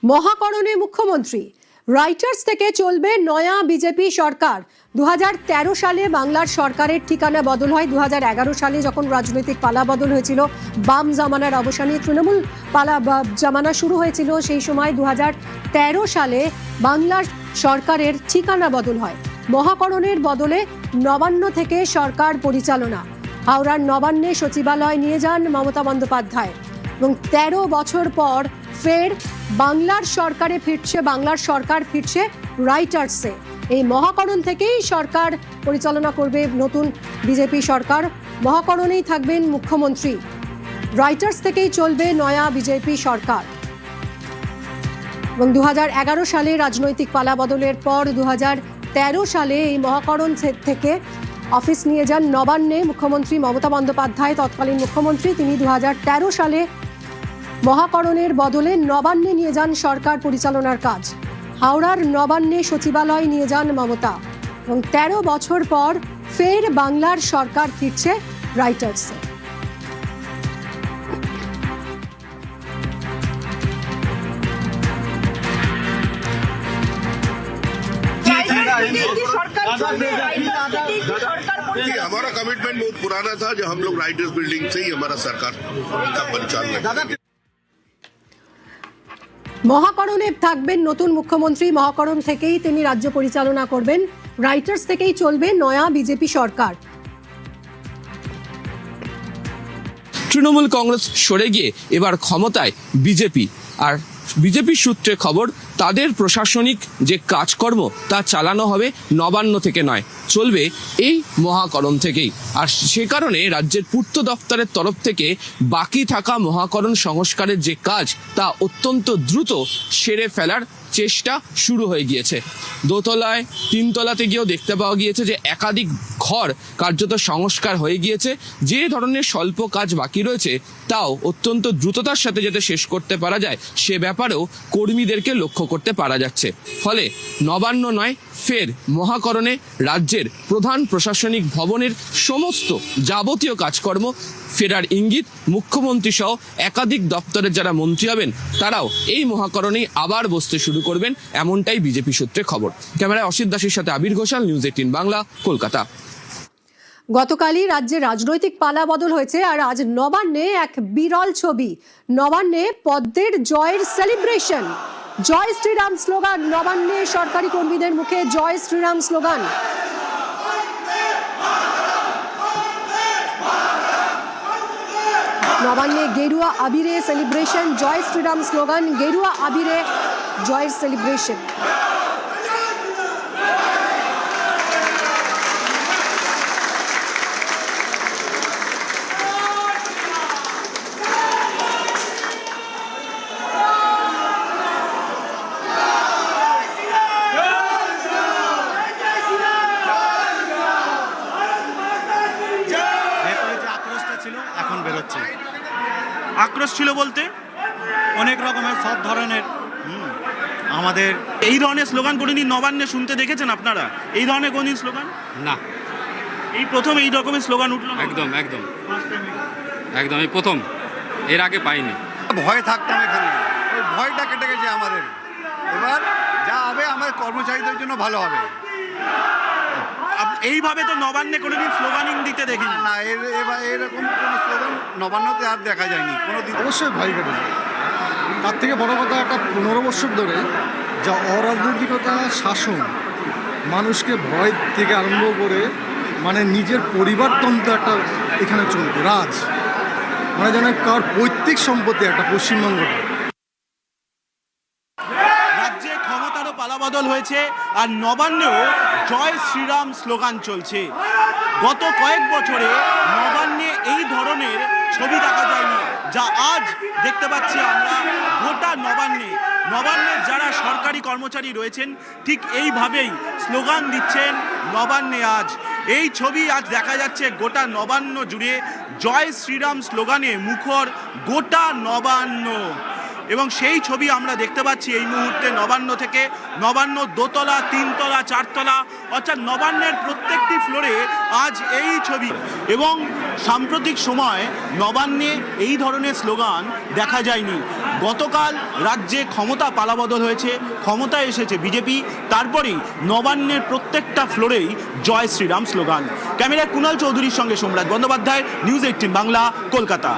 মহাকরণে মুখ্যমন্ত্রী রাইটার্স থেকে চলবে নয়া বিজেপি সরকার। 2013 সালে বাংলার সরকারের ঠিকানা বদল হয়। 2011 সালে যখন রাজনৈতিক পালা বদল হয়েছিল, বাম জামানার অবসানে তৃণমূল পালা জামানা শুরু হয়েছিল, সেই সময় 2013 সালে বাংলার সরকারের ঠিকানা বদল হয়। মহাকরণের বদলে নবান্ন থেকে সরকার পরিচালনা। হাওড়ার নবান্নে সচিবালয় নিয়ে যান মমতা বন্দ্যোপাধ্যায় এবং 13 বছর পর ফের বাংলার সরকার ফিরছে রাইটার্সে। এই মহাকরণ থেকেই সরকার পরিচালনা করবে নতুন বিজেপি সরকার। মহাকরণেই থাকবেন মুখ্যমন্ত্রী। রাইটার্স থেকেই চলবে নয়া বিজেপি সরকার। এবং 2011 সালে রাজনৈতিক পালা বদলের পর 2013 সালে এই মহাকরণ থেকে অফিস নিয়ে যান নবান্নে মুখ্যমন্ত্রী মমতা বন্দ্যোপাধ্যায়, তৎকালীন মুখ্যমন্ত্রী। তিনি 2013 সালে মহাকরণের বদলে নবান্নে নিয়ে যান সরকার পরিচালনার কাজ। হাওড়ার নবান্নে সচিবালয় নিয়ে যান মমতা এবং 13 বছর পর ফের বাংলার সরকার ফিরছে রাইটার্সে। हमारा कमिटमेंट बहुत पुराना था, जो हम लोग राइटर्स बिल्डिंग से ही हमारा सरकार का परिचालन। মহাকরণে থাকবেন নতুন মুখ্যমন্ত্রী। মহাকরণ থেকেই তিনি রাজ্য পরিচালনা করবেন। রাইটার্স থেকেই চলবে নয়া বিজেপি সরকার। তৃণমূল কংগ্রেস সরে গিয়ে এবার ক্ষমতায় বিজেপি, আর বিজেপির সূত্রে খবর তাদের প্রশাসনিক যে কাজকর্ম তা চালানো হবে নবান্ন থেকে নয়, চলবে এই মহাকরণ থেকেই। আর সে কারণে রাজ্যের পূর্ত দপ্তরের তরফ থেকে বাকি থাকা মহাকরণ সংস্কারের যে কাজ তা অত্যন্ত দ্রুত সেরে ফেলার চেষ্টা শুরু হয়ে গিয়েছে। দোতলায়, তিনতলাতে গিয়েও দেখতে পাওয়া গিয়েছে যে একাধিক ঘর কার্যত সংস্কার হয়ে গিয়েছে। যে ধরনের স্বল্প কাজ বাকি রয়েছে তাও অত্যন্ত দ্রুততার সাথে যাতে শেষ করতে পারা যায় সে ব্যাপারেও কর্মীদেরকে লক্ষ্য করতে পারা যাচ্ছে। ফলে নবান্ন নয়, ফের মহাকরণে রাজ্যের প্রধান প্রশাসনিক ভবনের সমস্ত যাবতীয় কাজকর্ম ফেরার ইঙ্গিত। মুখ্যমন্ত্রী সহ একাধিক দপ্তরের যারা মন্ত্রী হবেন তারাও এই মহাকরণেই আবার বসতে শুরু করবেন, এমনটাই বিজেপি সূত্রে খবর। ক্যামেরায় অসিত দাসের সাথে আবির ঘোষাল, নিউজ 18 বাংলা, কলকাতা। গতকালই রাজ্যে রাজনৈতিক পালা বদল হয়েছে, আর আজ নবান্নে এক বিরল ছবি। নবান্নে পদ্মের জয়ের সেলিব্রেশন, জয় শ্রীরাম স্লোগান। নবান্নে সরকারি কর্মীদের মুখে জয় শ্রীরাম স্লোগান। নবান্নে গেরুয়া আবিরে সেলিব্রেশন, জয় শ্রীরাম স্লোগান, গেরুয়া আবিরে জয়ের সেলিব্রেশন। এখন বেরোচ্ছে আক্রোশ ছিল বলতে অনেক রকমের সব ধরনের আমাদের এই ধরনের স্লোগান কোনদিন নবান্নে শুনতে দেখেছেন আপনারা? এই ধরনের কোনদিন স্লোগান না, এই প্রথম এই রকমের স্লোগান উঠলো। একদম একদম একদম এই প্রথম, এর আগে পাইনি। ভয় থাকতাম এখানে, ওই ভয়টা কেটে গেছে আমাদের। এবার যা হবে আমাদের কর্মচারীদের জন্য ভালো হবে। এইভাবে তো নবান্নে কোনোদিন স্লোগানিং দিতে দেখিনি। না, এবার এরকম কোনো স্লোগান নবান্নতে আর দেখা যায়নি কোনোদিন। অবশ্যই ভয় কেটেছে। তার থেকে বড় কথা, একটা 15 বছর ধরে যা অরাজনৈতিকতা শাসন, মানুষকে ভয় থেকে আরম্ভ করে মানে নিজের পরিবারতন্ত্র একটা এখানে চলবে, রাজ মানে যেন কার পৈতৃক সম্পত্তি একটা পশ্চিমবঙ্গটা। রাজ্যে ক্ষমতারও পালাবদল হয়েছে, আর নবান্নেও জয় শ্রীরাম স্লোগান চলছে। গত কয়েক বছরে নবান্নে এই ধরনের ছবি দেখা যায়নি, যা আজ দেখতে পাচ্ছি আমরা গোটা নবান্নের যারা সরকারি কর্মচারী রয়েছেন ঠিক এইভাবেই স্লোগান দিচ্ছেন নবান্নে। আজ এই ছবি আজ দেখা যাচ্ছে গোটা নবান্ন জুড়ে জয় শ্রীরাম স্লোগানে মুখর গোটা নবান্ন। এবং সেই ছবি আমরা দেখতে পাচ্ছি এই মুহূর্তে নবান্ন থেকে। নবান্ন দোতলা, তিনতলা, চারতলা, অর্থাৎ নবান্নের প্রত্যেকটি ফ্লোরে আজ এই ছবি। এবং সাম্প্রতিক সময় নবান্নে এই ধরনের স্লোগান দেখা যায়নি। গতকাল রাজ্যে ক্ষমতা পালাবদল হয়েছে, ক্ষমতায় এসেছে বিজেপি, তারপরেই নবান্নের প্রত্যেকটা ফ্লোরেই জয় শ্রীরাম স্লোগান। ক্যামেরায় কুণাল চৌধুরীর সঙ্গে সোমরাজ বন্দ্যোপাধ্যায়, নিউজ 18 বাংলা, কলকাতা।